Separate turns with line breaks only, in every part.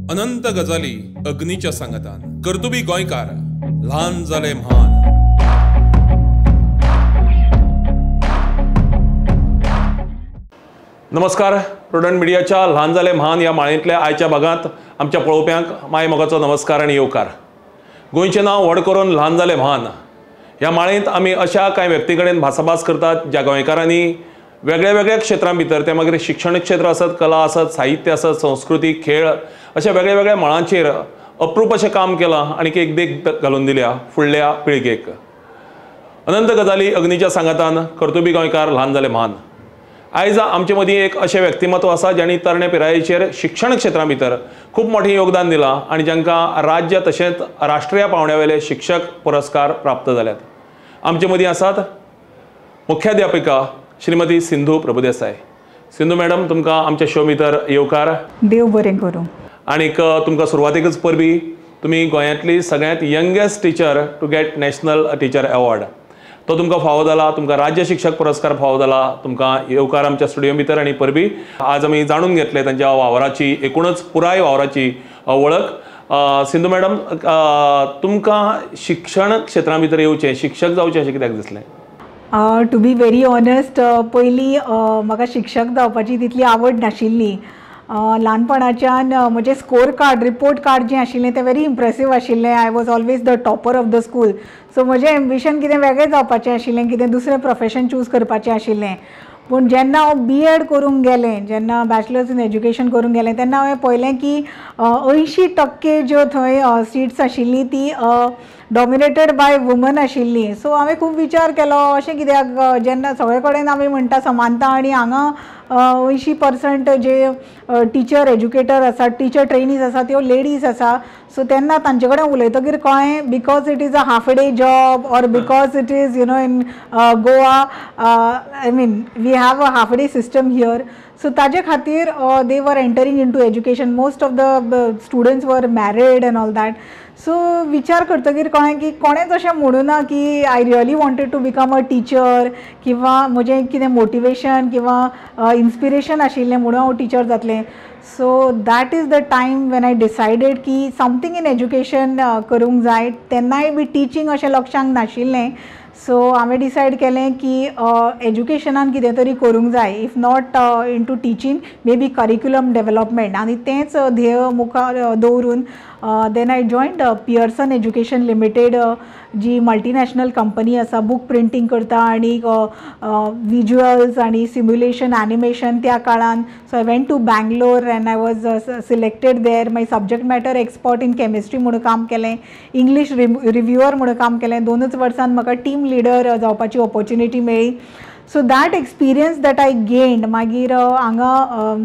अनंत गजाली अग्नीच्या सांगतान कर्तुबी गोंयकार ल्हान जाले म्हान। नमस्कार, प्रुडंट मिडियाच्या ल्हान जाले म्हान या माळेंतल्या आयच्या भागांत आमच्या पळोवप्यांक माय मोगाचो नमस्कार आनी येवकार। गोंयचें नांव व्हड करून ल्हान जाले म्हान ह्या माळेंत आमी अशा कांय व्यक्ती कडेन भासाभास करतात ज्या गोंयकारांनी वेगळ्या वेगळ्या क्षेत्रां भितर ते मागीर शिक्षण क्षेत्र आसत, कला आसत, साहित्य आसत, संस्कृती, खेळ अशा वेगळ्या वेगळ्या मळांचेर अप्रूप अशें काम केलां आनी एक देख घालून दिल्या फुडल्या पिळगेक। अनंत गजाली अग्नीच्या सांगतान कर्तुबी गोंयकार ल्हान जाले म्हान। आयज आमचे मदीं एक अशें व्यक्तिमत्व आसा ज्यांनी तरणे पिरायेचेर शिक्षण क्षेत्रा भितर खूब मोठें योगदान दिलां आनी जांकां राज्य तशेंच राष्ट्रीय पावंड्यावेले शिक्षक पुरस्कार प्राप्त जाल्यात। आमचे मदीं आसात मुख्याध्यापिका श्रीमती सिंधू प्रभुदेसाय। सिंधू मॅडम, तुमकां आमच्या शो भितर येवकार।
देव बरें करूं।
आनीक तुमकां सुरवातेकच परबी तुमी गोंयांतली सगळ्यांत youngest teacher to get national teacher award तो तुमकां फावो जाला, तुमकां राज्य शिक्षक पुरस्कार फावो जाला। तुमकां येवकार आमच्या स्टुडियो भितर आनी परबी आज आमी जाणून घेतले तांच्या वावराची एकूणच पुराय वावराची वळख। सिंधू मॅडम, तुमकां शिक्षण क्षेत्रा भितर येवचें, शिक्षक जावचें अशें कित्याक दिसलें?
टू बी व्हेरी ऑनेस्ट, पयलीं म्हाका शिक्षक जावपाची तितली आवड नाशिल्ली। ल्हानपणाच्यान म्हजें स्कोर कार्ड, रिपोर्ट कार्ड जें आशिल्लें तें व्हेरी इम्प्रेसीव आशिल्लें। I was always the topper of the school. So म्हजें एम्बिशन कितें वेगळें जावपाचें आशिल्लें, कितें दुसरें प्रोफेशन चूज करपाचें आशिल्लें। पूण जेन्ना हांव B.Ed करूंक गेलें, जेन्ना बॅचलर्स इन एज्युकेशन करूंक गेलें, तेन्ना हांवें पळयलें की 80% ज्यो थंय सिट्स आशिल्ली ती डॉमिनेटेड बाय वुमन आशिल्ली। सो हांवें खूब विचार केलो अशें कित्याक, जेन्ना सगळे कडेन आमी म्हणटा समानता आनी हांगा 80% जे टीचर एज्युकेटर आसात, टीचर ट्रेनीज आसात, त्यो लेडीज आसा। सो तेन्ना तांचे कडेन उलयतकीर कळ्ळें because it is a half day job or because it is in Goa, I mean we have a half day system here. So ताजे खातीर they were entering into education, most of the students were married and all that. So विचार करतकीर कळ्ळें की कोणेंच अशें म्हणूं ना की I really wanted to become a teacher किंवा म्हजें कितें मोटिवेशन किंवा इन्स्पिरेशन आशिल्लें म्हणून हांव टीचर जातलें। So that is the time when I decided की समथींग इन एज्युकेशन करूंक जाय। तेन्नाय बी टिचींग अशें लक्षांक नाशिल्लें। सो हांवें डिसायड केलें की एज्युकेशनान कितें तरी करूंक जाय, if not into teaching maybe curriculum development, आनी तेंच ध्येय मुखार दवरून then I joined Pearson education limited, जी मल्टीनॅशनल कंपनी आसा, बूक प्रिंटींग करता आनी विज्युअल्स आनी सिम्युलेशन एनिमेशन त्या काळान। So I went to Bangalore and I was selected there. मागीर subject matter expert in chemistry म्हणून काम केलें, इंग्लीश रिव्ह्युअर म्हणून काम केलें। 2च वर्सान म्हाका टीम लिडर जावपाची ऑपॉर्च्युनिटी मेळ्ळी। So that experience that I gained मागीर हांगा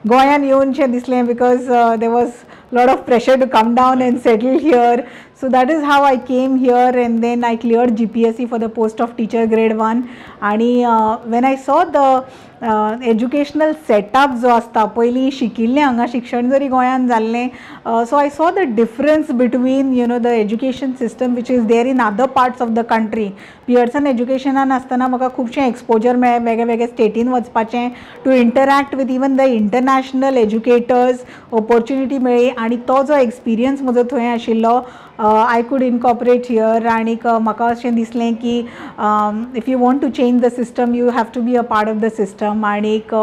गोंयान येवनशें दिसलें because there was lot of pressure to come down and settle here. So that is how I came here, and then I cleared GPSC for the post of teacher grade 1. And when I saw the educational setup जो आसता पयलीं शिकिल्लें हांगा शिक्षण जरी गोंयान जाल्लें, so I saw the difference between the education system which is there in other parts of the country. Pearson एज्युकेशनान आसतना म्हाका खुबशें एक्सपोजर मेळ्ळें, वेगळे वेगळे स्टेटीन वचपाचें, to interact with even the international educators, opportunity मेळ्ळी आनी तो जो एक्सपिरियन्स म्हजो थंय आशिल्लो आय कूड इनकॉपरेट हियर। आनीक म्हाका अशें दिसलें की if you want to change the system you have to be a part of the system. आनीक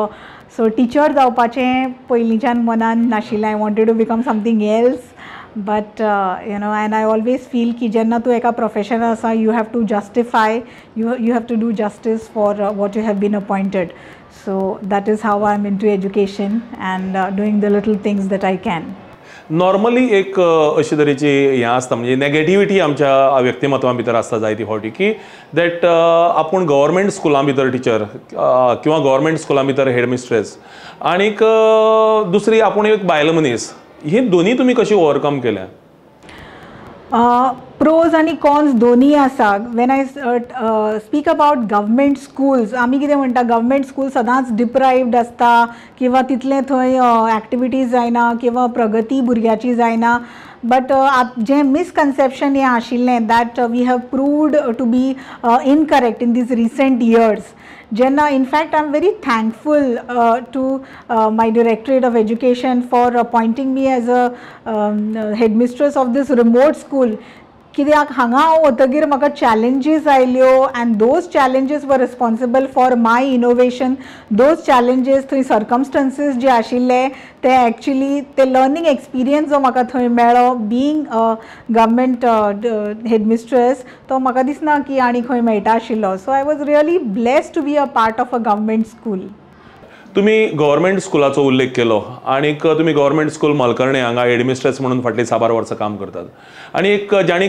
सो टीचर जावपाचें पयलींच्यान मनान नाशिल्लें, I wanted to become something else. But and I always feel की जेन्ना तूं एका प्रोफेशनान आसा you have to justify, you have to do justice for what you have been appointed. So that is how I'm into education and doing the little things that I can.
Normally एक अशे तरेची हें आसता, म्हणजे negativity आमच्या व्यक्तिमत्वा भितर आसता जायती फावटी की दॅट आपूण गव्हर्मेंट स्कुलां भितर टीचर किंवा गव्हर्मेंट स्कुलां भितर हेडमिस्ट्रेस आनीक दुसरी आपूण एक बायल मनीस, हे दोन्ही तुम्ही कशी ओवरकम केल्या?
प्रोज आणि कॉन्स दोन्ही आसा। When I speak about government schools, आमी कितें म्हणटा गव्हर्मेंट स्कूल सदांच डिप्रायव्ड आसता किंवा तितलें थंय एक्टिविटीज जायना किंवा प्रगती भुरग्याची जायना। बट जे मिसकन्सेप्शन हें आशिल्लें that we have proved to be incorrect in these recent years. जेन्ना in fact I am very thankful to my directorate of education for appointing me as a headmistress of this remote school. कित्याक हांगा हांव वतगीर म्हाका challenges आयल्यो and those challenges were responsible for my innovation. Those challenges थंय circumstances जे आशिल्ले ते एक्चुली ते लर्निंग एक्सपिरियन्स जो म्हाका थंय मेळ्ळो बीइंग गव्हर्मेंट हेडमिस्ट्रेस, तो म्हाका दिसना की आनी खंय मेळटा आशिल्लो. So I was really blessed to be a part of a government school.
तुम्ही गव्हर्मेंट स्कुलाचो उल्लेख केलो आनीक तुम्ही गव्हर्मेंट स्कूल मलकर्णे हांगा हेडमिस्ट्रेस म्हणून फाटली 6-12 वर्सां काम करतात. आनी एक जाणी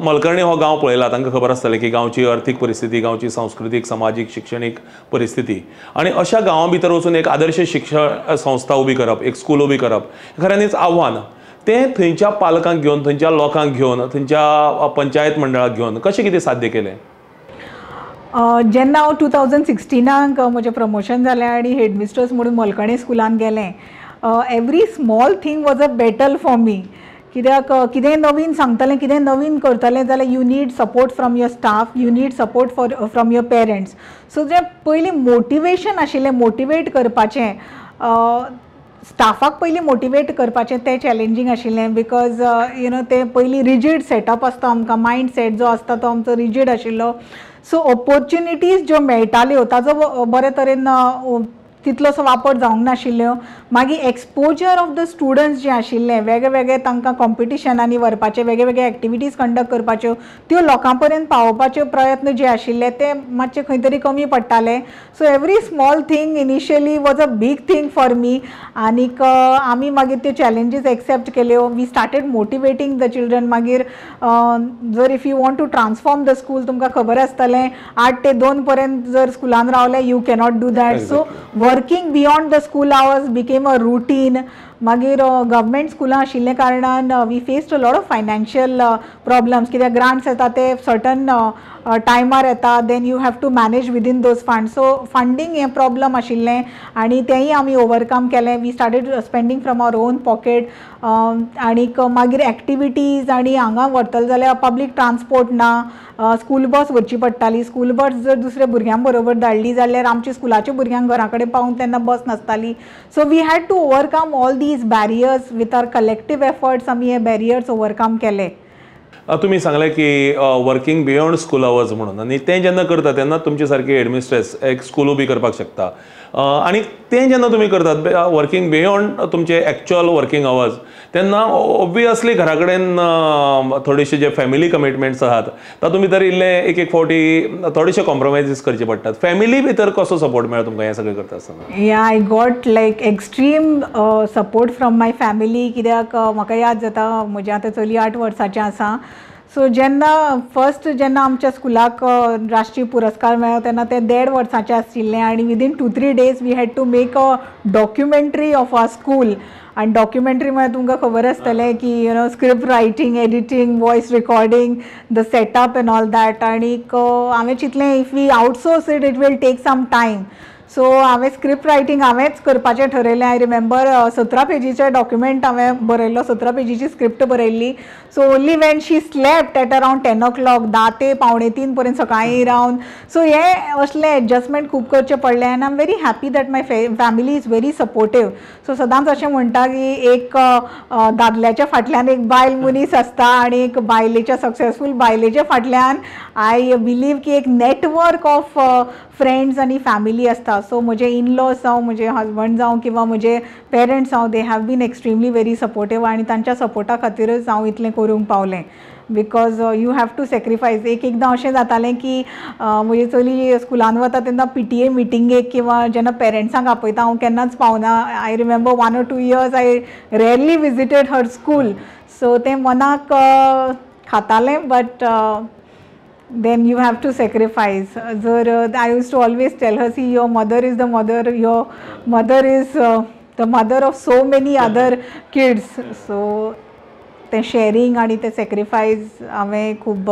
मलकर्णे हो गांव पळयला तांकां खबर आसतलें की गांवची अर्थीक परिस्थिती, गांवची सांस्कृतीक समाजीक शिक्षणीक परिस्थिती, आनी अशा गांवा भितर वचून एक आदर्श शिक्षण संस्था उबी करप, एक स्कूल उबी करप खऱ्यांनीच आव्हान. तें थंयच्या पालकांक घेवन, थंयच्या लोकांक घेवन, थंयच्या पंचायत मंडळाक घेवन कशें कितें साध्य केलें?
जेन्ना हांव 2016 म्हजें प्रमोशन जालें आनी हेडमिस्ट्रेस म्हणून मलकर्णे स्कुलान गेलें, every small thing was a battle for me. कित्याक कितेंय नवीन सांगतलें, कितेंय नवीन करतलें जाल्यार you need support from your staff, you need support from your parents. So जें पयलीं मोटिवेशन आशिल्लें, मोटिवेट करपाचें, स्टाफाक पयलीं मोटिवेट करपाचें तें चॅलेंजींग आशिल्लें. बिकॉज यू नो ते पयलीं रिजीड सेटअप आसता आमकां, मायंड सेट जो आसता तो आमचो रिजीड आशिल्लो. सो ऑपॉर्च्युनिटीज ज्यो मेळटाल्यो ताजो बरे तरेन तितलोसो वापर जावंक नाशिल्ल्यो. मागीर एक्सपोजर ऑफ द स्टुडंट्स जे आशिल्ले, वेगळे वेगळे तांकां कॉम्पिटिशनांनी व्हरपाचे, वेगळे वेगळे एक्टिविटीज कंडक्ट करपाच्यो, त्यो लोकां पर्यंत पावोवपाचे प्रयत्न जे आशिल्ले ते मातशे खंय तरी कमी पडटाले. So every small thing initially was a big thing for me. आनीक आमी मागीर त्यो चॅलेंजीस एक्सेप्ट केल्यो. We started motivating the children. मागीर जर if you want to transform the school, तुमकां खबर आसतलें 8 ते 2 पर्यंत जर स्कुलान रावले you cannot do that. So working beyond the school hours became a routine. मागीर गव्हर्मेंट स्कुलां आशिल्ले कारणान we faced a lot of financial problems. कित्याक ग्रांट्स येता ते सर्टन टायमार येता, then you have to manage within those fund. So funding हें प्रॉब्लम आशिल्लें आनी तेंय आमी ओवरकम केलें. We started spending from our own pocket. आनीक मागीर एक्टिविटीज आनी हांगा व्हरतले जाल्यार पब्लीक ट्रान्सपोर्ट ना, स्कूल बस व्हरची पडटाली. स्कूल बस जर दुसऱ्या भुरग्यां बरोबर धाडली जाल्यार आमच्या स्कुलाच्या भुरग्यांक घरा कडेन पावूंक तेन्ना बस नासताली. So we had to overcome all these barriers. With our collective efforts आमी हे बॅरियर्स ओवरकम केले.
तुम्ही सांगले की वर्किंग बियॉन्ड स्कूल आवर्स म्हणून, आनी तें जेन्ना करता तेन्ना तुमचे सारकी हेडमिस्ट्रेस एक स्कूल उबी करपाक शकता. आनी तें जेन्ना तुमी करतात वर्किंग बियॉन्ड तुमचे एक्चुअल वर्किंग आवर्स, तेन्ना ऑब्वियसली घरा कडेन थोडेशे जे फॅमिली कमिटमेंट्स आहात तातूंत भितर इल्ले एक फावटी थोडेशे कॉम्प्रोमायजीस करचे पडटात. फॅमिली भितर कसो सपोर्ट मेळ्ळा तुमकां हें सगळें करता आसतना?
या I got like extreme support from my family. कित्याक म्हाका याद जाता म्हजें आतां चली 8 वर्साचें आसा. सो जेन्ना आमच्या स्कुलाक राष्ट्रीय पुरस्कार मेळ्ळो तेन्ना ते 1.5 वर्साचें आशिल्लें आनी within 2-3 days we had to make a documentary of our school. आनी डॉक्युमेंटरी म्हळ्यार तुमकां खबर आसतलें की you know script writing, editing, voice recording, the setup and all that. आनीक हांवें चिंतलें if we outsource it, it will take some time. So हांवें स्क्रिप्ट रायटींग हांवेंच करपाचें ठरयलें. आय रिमेंबर 17 पेजीचें डॉक्युमेंट हांवें बरयल्लो, 17 पेजीची स्क्रिप्ट बरयल्ली. So only when she slept at around 10 o'clock, 10 ते 2:45 पर्यंत सकाळीं रावन. सो हे असलें एडजस्टमेंट खूब करचें पडलें. आनी I am very happy that my family is very supportive. So सदांच अशें म्हणटा की एक दादल्याच्या फाटल्यान एक बायल मनीस आसता आनी एक बायलेच्या सक्सेसफूल बायलेच्या फाटल्यान आय बिलीव की एक नेटवर्क ऑफ फ्रेंड्स आनी फॅमिली आसता. सो म्हजे इनलॉज जावं, म्हजे हजबंड जावं किंवा म्हजे पेरंट्स जावं, they have been extremely very supportive. आनी तांच्या सपोर्टा खातीरच हांव इतलें करूंक पावलें. Because you have to sacrifice. एकदां अशें जातालें की म्हजी चली स्कुलान वता तेन्ना PTA मिटिंगेक किंवा जेन्ना पेरंट्सांक आपयता हांव केन्नाच पावना. I remember 1 or 2 years I rarely visited her school. So तें मनाक खातालें. But then you have to sacrifice. I used to always tell her, see, your mother is the mother, your mother is the mother of so many other kids. So the sharing आणि ते sacrifice हांवें खूब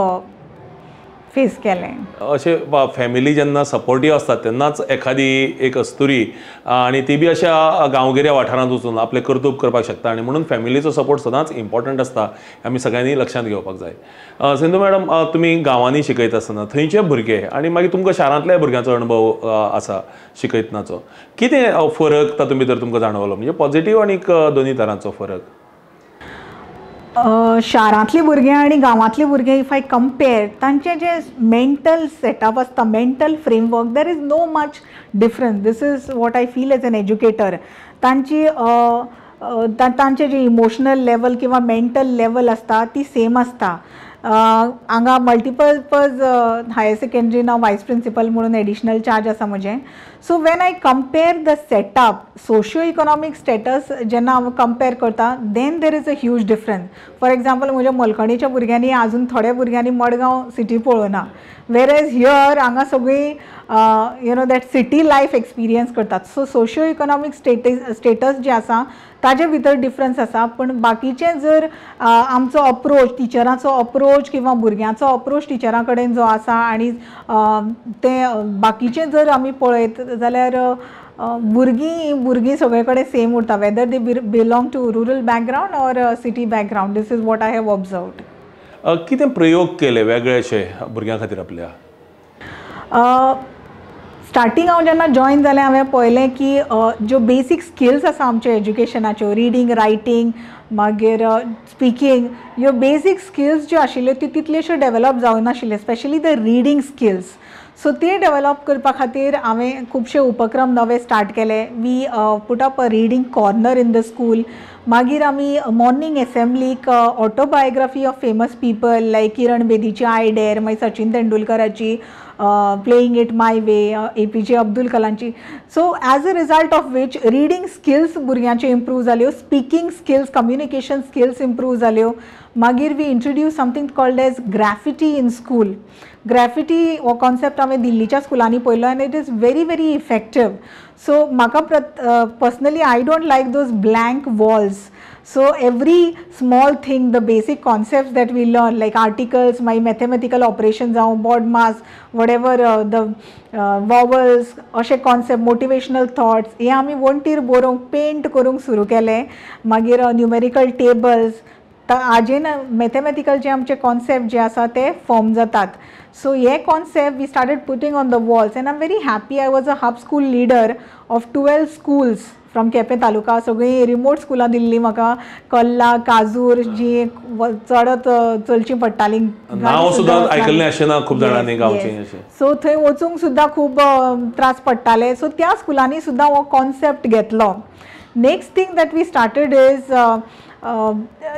face केलें.
अशे family जेन्ना supportive आसता तेन्नाच एखादी एक अस्तुरी आणि ती बी अशा गांवगिऱ्या वाठारांत वचून आपलें कर्तूब करपाक शकता आणि म्हणून फॅमिलीचो सपोर्ट सदांच इम्पॉर्टंट आसता आमी सगळ्यांनी लक्षांत घेवपाक जाय. सिंधू मॅडम, तुमी गांवांनी शिकयता आसतना थंयचे भुरगे आनी मागीर तुमकां शारांतल्या भुरग्यांचो अणभव आसा शिकयतनाचो, कितें फरक तातूंत भितर तुमकां जाणवलो, म्हणजे पॉझिटिव्ह आनी दोनी तरांचो फरक?
शारांतले भुरगे आनी गांवांतले भुरगे इफ आय कंपेर तांचे जे मेंटल सेटअप आसता, mental framework, there is no much difference. This is what I feel as an educator. तांचे जे इमोशनल लेवल किंवा मेंटल लेवल आसता ती सेम आसता. हांगा मल्टीपर्पज हायर सेकंड्री हांव वायस प्रिंसिपल म्हणून एडिशनल चार्ज आसा म्हजें. So when I compare the setup, socio economic status जेन्ना हांव कंपेर करता, then there is a huge difference. For example म्हज्या मलकणीच्या भुरग्यांनी आजून थोड्या भुरग्यांनी मडगांव सिटी पळोवना, वेरएज हियर हांगा सगळीं दॅट सिटी लायफ एक्सपिरियन्स करतात. सो सोशियो इकॉनॉमीक स्टेटस जे आसा ताजे भितर डिफरन्स आसा. पण बाकीचे जर आमचो अप्रोच, टिचरांचो अप्रोच किंवा भुरग्यांचो अप्रोच टिचरां कडेन जो आसा आनी ते बाकीचे जर आमी पळयत जाल्यार भुरगीं सगळे कडेन सेम उरता, whether they belong to rural background or city background. This is what I have observed.
कितें प्रयोग केले वेगळे अशे भुरग्यां खातीर आपल्या?
स्टार्टींग हांव जेन्ना जॉयन जालें हांवें पळयलें की ज्यो बेसीक स्किल्स आसा आमच्या एज्युकेशनाच्यो, रिडींग, रायटींग, मागीर स्पिकींग, ह्यो बेसीक स्किल्स ज्यो आशिल्ल्यो त्यो तितल्योश्यो डेवलप जावनाशिल्ल्यो, specially the reading skills. So ते डेवलप करपा खातीर हांवें खुबशे उपक्रम नवे स्टार्ट केले. We put up a reading corner in the school. मागीर आमी मॉर्निंग एसेंब्लीक autobiography of famous people like Kiran बेदीची आय डेअर, मागीर सचिन तेंडुलकराची playing it my way, APJ Abdul कलामची. So as a result of which reading skills भुरग्यांच्यो improve जाल्यो, speaking skills, communication skills improve जाल्यो. मागीर we introduce something called as graffiti in school. Graffiti हो concept हांवें दिल्लीच्या स्कुलांनी पळयलो आनी it is very very effective. So म्हाका personally I don't like those blank walls. So every small thing, the basic concepts that we learn like articles, my mathematical operations, board mass, whatever the vowels, अशे concept, motivational thoughts, हे आमी वणटीर बरोवंक paint करूंक सुरू केले. मागीर numerical tables, हाजेन mathematical जे आमचे कॉन्सेप्ट जे आसा ते फॉर्म जातात. सो हे concept we started putting on the walls and I am very happy. I was a hub school leader of 12 schools from Quepem taluka. सगळीं रिमोट स्कुलां दिल्लीं म्हाका, कल्ला, काजूर, जी चडत चलची पडटालीं.
नांव सुद्दां आयकल्लें आसचेना खूब जाणांनी गांवचें अशें.
सो थंय वचूंक सुद्दां खूब त्रास पडटाले. सो त्या स्कुलांनी सुद्दां हो कॉन्सेप्ट घेतलो. Next thing that we started is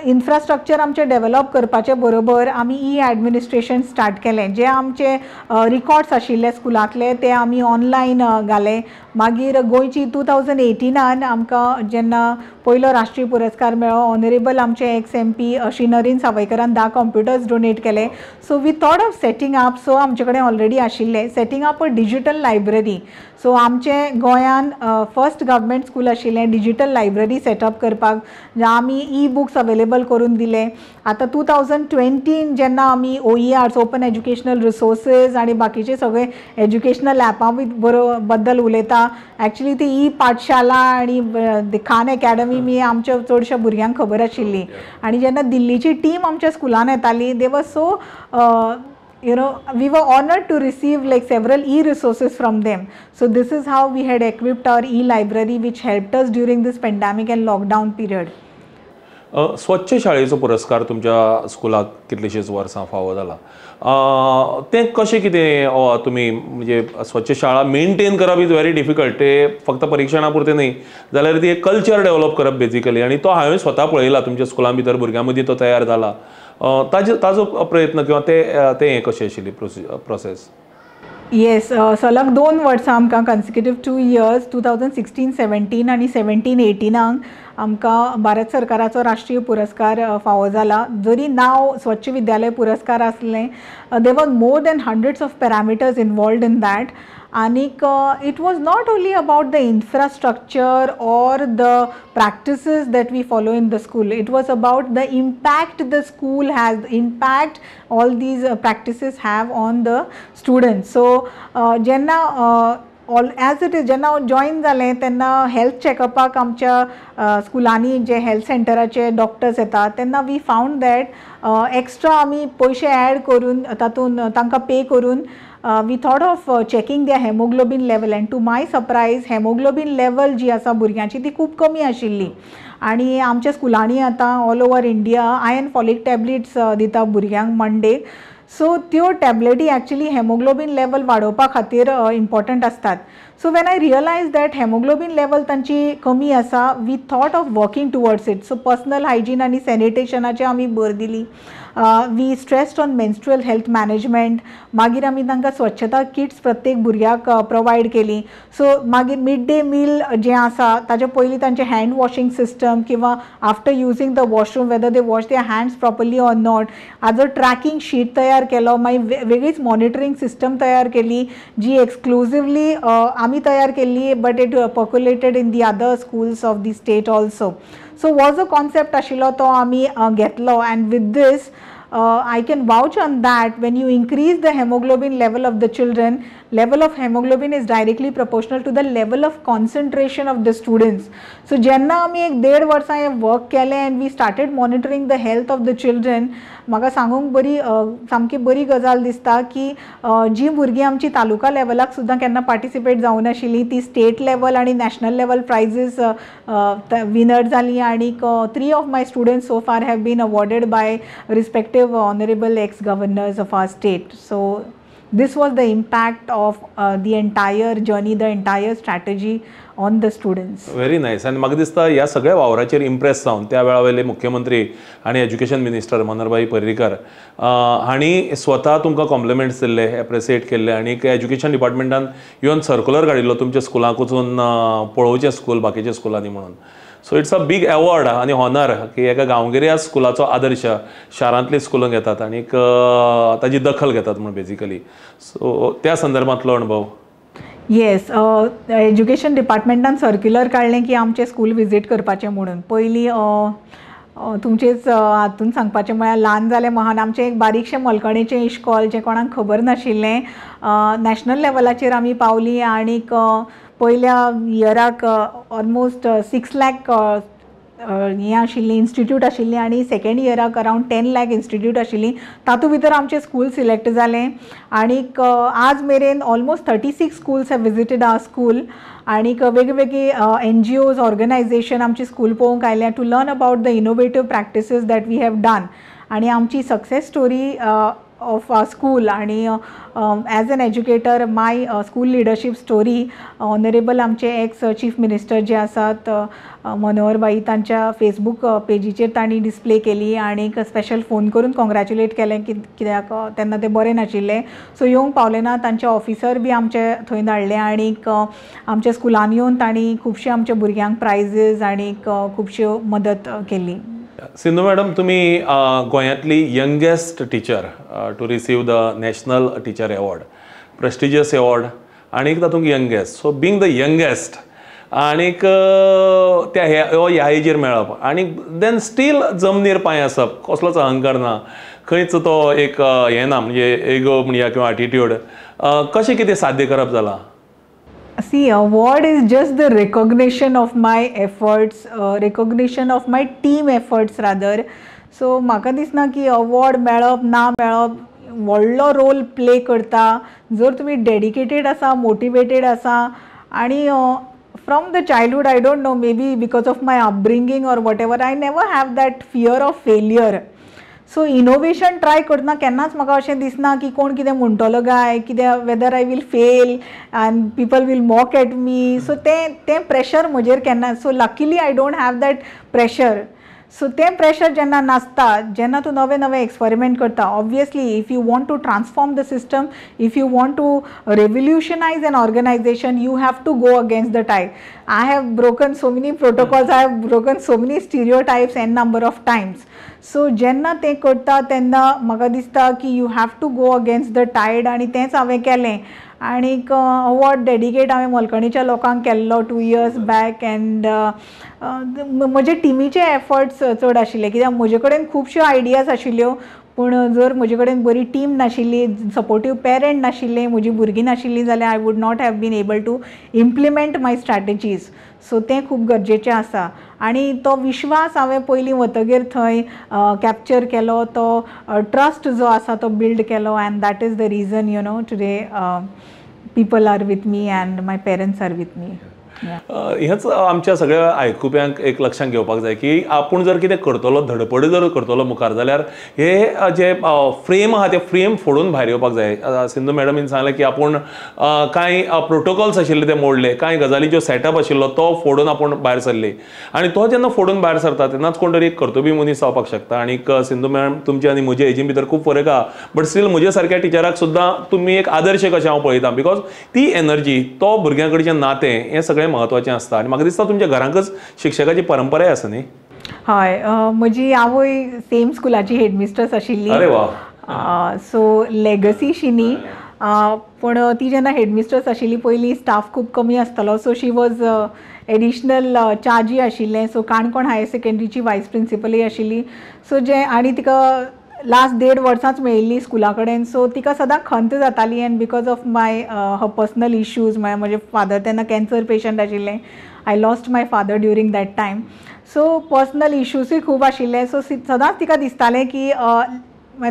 infrastructure आमचे डेवलप करपाचे बरोबर आमी ॲडमिनिस्ट्रेशन स्टार्ट केलें. जे आमचे रिकॉर्ड्स आशिल्ले स्कुलांतले ते आमी ऑनलायन घाले. मागीर गोंयची 2018 आमकां जेन्ना पयलो राष्ट्रीय पुरस्कार मेळ्ळो, ऑनरेबल आमचे एक्स MP श्री नरेन सावयकरान 10 कॉम्प्युटर्स डोनेट केले. So we thought of setting up, so आमचे कडेन ऑलरेडी आशिल्ले, setting up a digital library. So आमचे गोंयान फर्स्ट गव्हर्मेंट स्कूल आशिल्लें डिजिटल लायब्ररी सेटअप करपाक, जे आमी ई-बुक्स अवेलेबल करून दिले. आतां 2020 जेन्ना आमी OERs, ओपन एज्युकेशनल रिसोर्सीस आनी बाकीचे सगळे एज्युकेशनल ॲपां बद्दल उलयता. ॲक्च्युली ती ई-पाठशाला आनी खान अकॅडमी मी आमच्या चडशा भुरग्यांक खबर आशिल्ली. आनी जेन्ना दिल्लीची टीम आमच्या स्कुलान येताली, दे वर so we were honored to receive like several e-resources from them. So this is how we had equipped our e-library which helped us during this pandemic and lockdown period.
स्वच्छ शाळेचो पुरस्कार तुमच्या स्कुलाक कितलीशींच वर्सां फावो जाला. तें कशें कितें तुमी, म्हणजे स्वच्छ शाळा मेंटेन करप इज व्हेरी डिफिकल्ट. ते फक्त परीक्षणा पुरते न्ही जाल्यार ती एक कल्चर डेवलप करप बेजिकली, आनी तो हांवें स्वता पळयला तुमच्या स्कुलां भितर भुरग्यां मदीं तो तयार जाला. ताजो प्रयत्न किंवा ते कशें आशिल्ली प्रोसेस?
येस, सलग 2 वर्सां आमकां कन्सिक्युटीव 2 years 2016-17 आनी 17-18 आमकां भारत सरकाराचो राष्ट्रीय पुरस्कार फावो जाला. जरी नांव स्वच्छ विद्यालय पुरस्कार आसलें, देर वर more than 100s of parameters involved in that. आनीक it was not only about the infrastructure और the practices that we follow in the school. It was about the impact the school has, the impact all these practices have on the students. So jenna all as it is जेन्ना join जालें तेन्ना health चॅकअपाक आमच्या स्कुलांनी जे health सेंटराचे doctors येतात तेन्ना we found that extra आमी पयशे ॲड करून तातूंत तांकां पे करून we thought of checking their haemoglobin level and to my surprise haemoglobin level जी आसा भुरग्यांची ती खूब कमी आशिल्ली आनी आमच्या स्कुलांनी आतां all over India iron folic tablets दिता भुरग्यांक मंडेक. सो त्यो टॅबलेटी एक्चुअली हेमोग्लोबीन लेवल वाडोवपा खातीर इम्पॉर्टंट असतात. So when I realise that haemoglobin level तांची कमी आसा we thought of working towards it. So personal hygiene आनी सॅनिटेशनाचेर आमी भर दिली. We stressed on menstrual health management. मागीर आमी तांकां स्वच्छता किट्स प्रत्येक भुरग्याक प्रोवायड केली. सो मागीर मिड डे मील जें आसा ताचे पयलीं तांचें हँड वॉशिंग सिस्टम किंवा after using the washroom whether they wash their hands properly or not हाजो ट्रॅकिंग शीट तयार केलो. मागीर वेगळीच मॉनिटरींग सिस्टम तयार केली जी एक्सक्लुझिवली आमी तयार केल्ली but it percolated in the other schools of the state also. So हो जो कॉन्सेप्ट आशिल्लो तो आमी घेतलो and with this I can vouch on that when you increase the hemoglobin level of the children, level of hemoglobin is directly proportional to the level of concentration of the students. So जेन्ना आमी एक 1.5 वर्सां हे work केलें and we started monitoring the health of the children, म्हाका सांगूंक बरी सामकी बरी गजाल दिसता की जी भुरगीं आमची तालुका लेवलाक सुद्दां केन्ना पार्टिसिपेट जावं नाशिल्लीं ती स्टेट लेवल आनी नॅशनल लेवल प्रायजीस विनर जालीं आनीक 3 of my students so far have been awarded by respective honorable ex-governors of our state. So this was the impact of the entire journey, the entire strategy on the students.
Very nice. आनी म्हाका दिसता ह्या सगळ्या वावराचेर impress जावन त्या वेळा वयले मुख्यमंत्री आनी एज्युकेशन मिनिस्टर मनोहरभाई पर्रीकर हांणी स्वता तुमकां कॉम्प्लिमेंट्स दिल्ले, एप्रिसिएट केल्ले आनी एज्युकेशन डिपार्टमेंटान इवन सर्क्युलर काडिल्लो तुमच्या स्कुलाक वचून पळोवचें स्कूल बाकीच्या स्कुलांनी म्हणून. So it's a big award आनी हॉनर की एका गांवगिऱ्या स्कुलाचो आदर्श शारांतली स्कुलां घेतात आनी ताजी दखल घेतात म्हणून बेजिकली. सो त्या संदर्भांतलो अणभव.
येस, एज्युकेशन डिपार्टमेंटान सर्क्युलर काडलें की आमचें स्कूल विजीट करपाचें म्हणून. पयलीं तुमचेच हातून सांगपाचें म्हळ्यार ल्हान जालें महान आमचें एक बारीकशें मलकणेचें इश्कॉल जें कोणाक खबर नाशिल्लें नॅशनल लेवलाचेर आमी पावलीं आनीक पयल्या इयराक ऑलमोस्ट 6 लाख हें आशिल्लीं इन्स्टिट्यूट आशिल्लीं आनी सेकेंड इयराक अरावंड 10 लाख इन्स्टिट्यूट आशिल्लीं. तातूंत भितर आमचें स्कूल सिलेक्ट जालें आनीक आज मेरेन almost 36 schools have visited our school आनीक वेगवेगळी NGOs ऑर्गनायझेशन आमची स्कूल पळोवंक आयल्या to learn about the innovative practices that we have done आनी आमची success story of our school आणि as an educator my school leadership story honorable आमचे ex chief minister जे आसात मनोहरभाई तांच्या फेसबूक पेजीचेर तांणी डिस्प्ले केली आणि स्पेशल फोन करून कॉंग्रॅच्युलेट केलें कित्याक तेन्ना ते बरें नाशिल्ले. सो येवंक पावले ना तांचे ऑफिसर बी आमचे थंय धाडले आनीक आमच्या स्कुलान येवन तांणी खुबशे आमच्या भुरग्यांक प्रायजीस आनीक खुबश्यो मदत केली.
सिंधू मॅडम, तुम्ही गोंयांतली youngest teacher to receive the national teacher award, prestigious award आनीक तातूंत youngest. So being the youngest आनीक त्या ह्या एजीर मेळप आनीक देन स्टील जमनीर पांय आसप, कसलोच अहंकार ना, खंयच तो एक हें ना म्हणजे एगो म्हणया किंवा एटिट्यूड, कशें कितें साध्य करप जालां?
See, award is just the recognition of my efforts, recognition of my team efforts rather. So म्हाका दिसना की अवॉर्ड मेळप ना मेळप व्हडलो रोल प्ले करता जर तुमी डेडिकेटेड आसा, मोटिवेटेड आसा आनी from the childhood I don't know maybe because of my upbringing or whatever I never have that fear of failure. So innovation try करतना केन्नाच म्हाका अशें दिसना की कोण कितें म्हणटलो काय कितें whether I will fail and people will mock at me. So तें प्रेशर म्हजेर केन्ना. So luckily I don't have that pressure. So तें प्रेशर जेन्ना नासता, जेन्ना तूं नवे नवे एक्सपेरिमेंट करता, obviously if you want to transform the system, if you want to revolutionise an organisation, you have to go against the tide. I have broken so many protocols, I have broken so many stereotypes n number of times. So जेन्ना तें करता तेन्ना म्हाका दिसता की you have to go against the tide आनी तेंच हांवें केलें आनीक अवॉर्ड डेडिकेट हांवें मलकणीच्या लोकांक केल्लो 2 years बॅक. एंड म्हजे टिमीचे एफर्ट्स चड आशिल्ले, कित्याक म्हजे कडेन खुबश्यो आयडियाज आशिल्ल्यो, पूण जर म्हजे कडेन बरी टीम नाशिल्ली, सपोर्टीव पेरंट नाशिल्ले, म्हजी भुरगीं नाशिल्लीं जाल्यार I would not have been able to implement my strategies. सो तें खूब गरजेचें आसा. आनी तो विश्वास हांवें पयलीं वतगीर थंय कॅप्चर केलो, तो ट्रस्ट जो आसा तो बिल्ड केलो. And that is the reason today people are with me and my parents are with me.
हेच आमच्या सगळ्या आयकुप्यांक एक लक्षात घेवपाक जाय की आपूण जर कितें करतलो, धडपडी जर करतलो मुखार, जाल्यार हे जे फ्रेम आहा ते फ्रेम फोडून भायर येवपाक जाय. सिंधू मॅडमीन सांगलें की आपूण कांय प्रोटोकॉल्स आशिल्ले ते मोडले, कांय गजाली ज्यो सेटअप आशिल्लो तो फोडून आपूण भायर सरली. आनी तो जेन्ना फोडून भायर सरता तेन्नाच कोण तरी एक कर्तबी मनीस जावपाक शकता. आनीक सिंधू मॅडम, तुमचे आनी म्हजे हेजी भितर खूब फरक आहा, बट स्टील म्हजे सारक्या टिचराक सुद्दां तुमी एक आदर्श कशें हांव पळयता. बिकॉज ती एनर्जी, तो भुरग्यां कडचें नातें हें सगळें महत्वाचें आसता. आनी म्हाका दिसता तुमच्या घरांकच शिक्षकाची परंपराय आसा न्ही?
हय, म्हजी आवय सेम स्कुलाची हेडमिस्ट्रेस आशिल्ली.
अरे वा.
सो लेगसी शी पूण ती जेन्ना हेडमिस्ट्रेस आशिल्ली पयलीं स्टाफ खूब कमी आसतालो. सो शी वॉज एडिशनल चार्जी आशिल्लें. सो काणकोण हायर सेकंड्रीची वायस प्रिंसिपलय आशिल्ली. सो आनी तिका लास्ट 1.5 वर्सांच मेळिल्ली स्कुला कडेन. सो तिका सदां खंत जाताली. And because of my her personal issues, म्हजे फादर तेन्ना कॅन्सर पेशंट आशिल्ले. I lost my father during that time. So personal इश्यूजूय खूब आशिल्ले. सो सदांच तिका दिसतालें की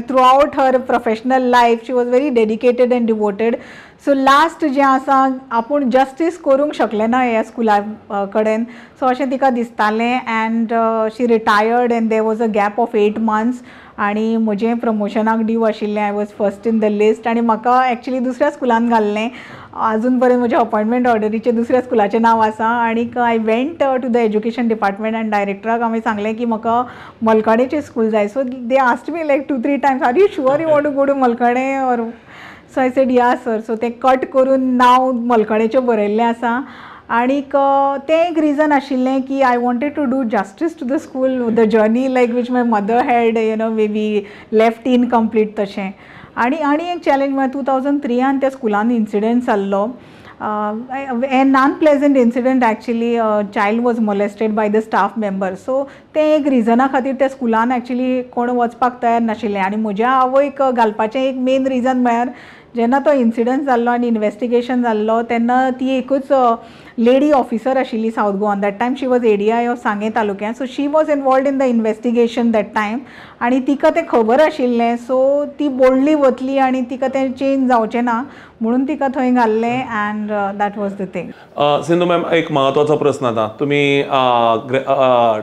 throughout her professional life she was very dedicated and devoted. So last जें आसा आपूण जस्टीस करूंक शकलें ना ह्या स्कुला कडेन. सो अशें तिका दिसतालें. End she retired and there was a gap of 8 months. आनी म्हजें प्रमोशनाक ड्यू आशिल्लें. I was first in the list. आनी म्हाका एक्चुली दुसऱ्या स्कुलान घाल्लें. अजून पर्यंत म्हज्या अपॉयंटमेंट ऑर्डरीचेर दुसऱ्या स्कुलाचें नांव आसा. आनीक I went to the education department आनी डायरेक्टराक हांवें सांगलें की म्हाका मलकाणेचें स्कूल जाय. So they asked me like 2-3 times, are you sure you want to go to Malkarnem or. So I said yeah sir. So ते कट करून नांव मलकाणेचें बरयल्लें आसा. आनीक तें एक रिजन आशिल्लें की I wanted to do justice to the school, the journey like which my mother had may be left incomplete तशें. आनी एक चॅलेंज म्हळ्यार 2003 त्या स्कुलान इन्सिडंट जाल्लो. an unpleasant incident actually. Child was molested by the staff member. So ते एक रिजना खातीर त्या स्कुलान एक्चुली कोण वचपाक तयार नाशिल्ले. आनी म्हज्या आवयक घालपाचें एक मेन रिजन म्हळ्यार जेन्ना तो इन्सिडंट जाल्लो आनी इन्वेस्टिगेशन जाल्लो तेन्ना ती एकूच लेडी ऑफिसर आशिल्ली सावथ गोवान. That time she was ADI of Sanguem तालुक्यान. So she was involved in the investigation that time. आनी तिका तें खबर आशिल्लें. सो ती बोल्डली वतली आनी तिका तें चेंज जावचें ना म्हणून तिका थंय घाल्लें. End that was the thing.
Sindhu ma'am, एक महत्वाचो प्रश्न आता. तुम्ही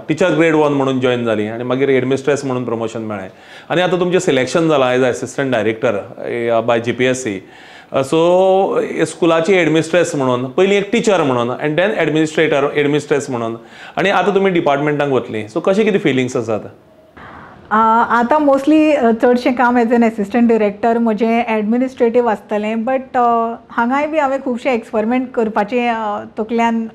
टीचर ग्रेड 1 म्हणून जॉईन जाली आनी मागीर हेडमिस्ट्रेस म्हणून प्रमोशन मेळ्ळें आनी आतां तुमचें सिलेक्शन जालां as assistant director by GPSC. So स्कुलाची हेडमिस्ट्रेस म्हणून, पयलीं एक टीचर म्हणून, एंड देन हेडमिस्ट्रेस म्हणून, आनी आतां तुमी डिपार्टमेंटाक वतली. सो कशें कितें फिलिंग्स आसात?
आतां मोस्टली चडशें काम एज एन एसिस्टंट डिरेक्टर म्हजें एडमिनिस्ट्रेटीव आसतलें. बट हांगाय बी हांवें खुबशे एक्सपेरिमेंट करपाचें तकल्यान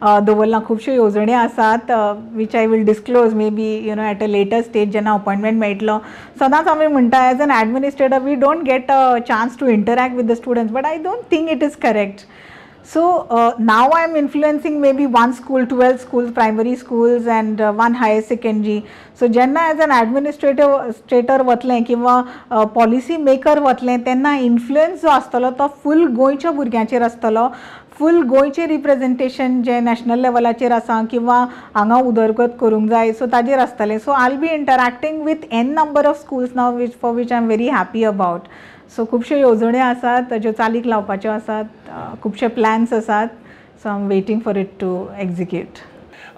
दवरलां. खुबश्यो येवजण्यो आसात which I will disclose may be at a later stage जेन्ना अपॉयंटमेंट मेळटलो. सदांच हांवें म्हणटा as an administrator we don't get a chance to interact with the students. But I don't think it is correct. So now I am influencing maybe 1 school, 12 schools, primary schools and 1 higher secondary. So जेन्ना age an administrator वतलें किंवा policy maker वतलें तेन्ना influence जो आसतलो तो फूल गोंयच्या भुरग्यांचेर आसतलो. फूल गोंयचें रिप्रेजेंटेशन जें नॅशनल लेवलाचेर आसा किंवा हांगा उदरगत करूंक जाय सो ताजेर आसतलें. So I will be interacting with n number of schools now for which I am very happy about. So खुबश्यो येवजण्यो आसात ज्यो चालीक लावपाच्यो आसात. खुबशे प्लॅन्स आसात. So I am waiting for it to execute.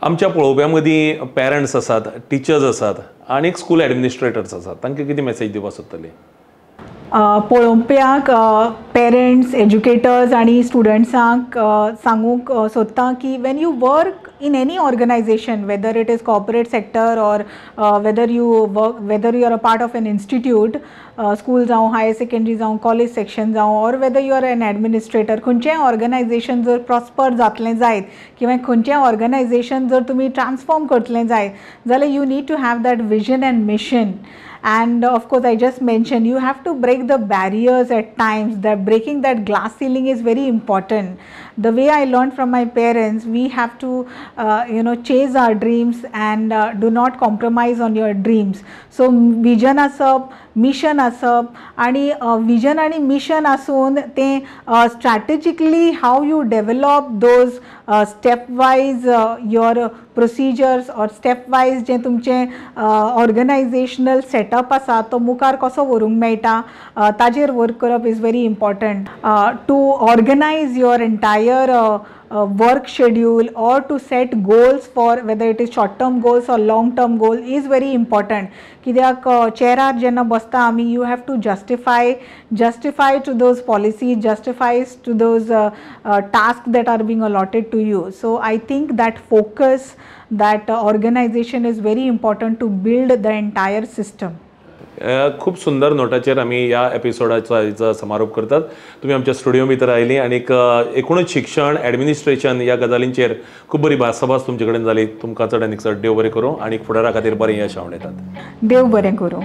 आमच्या पळोवप्यां मदीं पेरंट्स आसात, टिचर्स आसात आनी स्कूल एडमिनिस्ट्रेटर्स आसात. तांकां कितें मेसेज दिवपाक सोदतली?
पळोवप्यांक, पेरंट्स, एज्युकेटर्स आनी स्टुडंट्सांक सांगूंक सोदता की Wien you work in any organization, whether it is corporate sector or whether you are a part of an institute, school जावं, higher secondary जावं, college section जावं, or whether you are an administrator, खंयचेंय organisation जर prosper जातलें जायत किंवा खंयचेंय organisation जर तुमी ट्रान्सफॉर्म करतलें जायत जाल्यार you need to have that vision and mission. and of course I just mentioned you have to break the barriers at times. That breaking that glass ceiling is very important. The way I learned from my parents, we have to chase our dreams and do not compromise on your dreams. So vision असप, mission असप, आणि vision आणि mission आसून ते strategically how you develop those step wise your procedures or step wise जे तुमचे organisational setup आसा तो मुखार कसो व्हरूंक मेळटा ताजेर वर्क करप is very important. To organise your entire work schedule or to set goals for whether it is short term goals or long term goal is very important. कित्याक चेरार जेन्ना बसता आमी, you have to justify to those policies, justifies to those tasks that are being allotted to you. So I think that focus, that organization is very important to build the entire system.
खूप सुंदर नोटाचेर आमी ह्या एपिसोडाचा समारोप करतात. तुम्ही आमच्या studio भितर oily आणि एकूणच शिक्षण एडमिनिस्ट्रेशन ह्या गजालींचेर खूब बरी भासाभास तुमचे कडेन जाली. तुमकां चड आनीक चड देव बरें करूं आणि फुडारा खातीर बरें यश हांव येतात.
देव बरें करूं.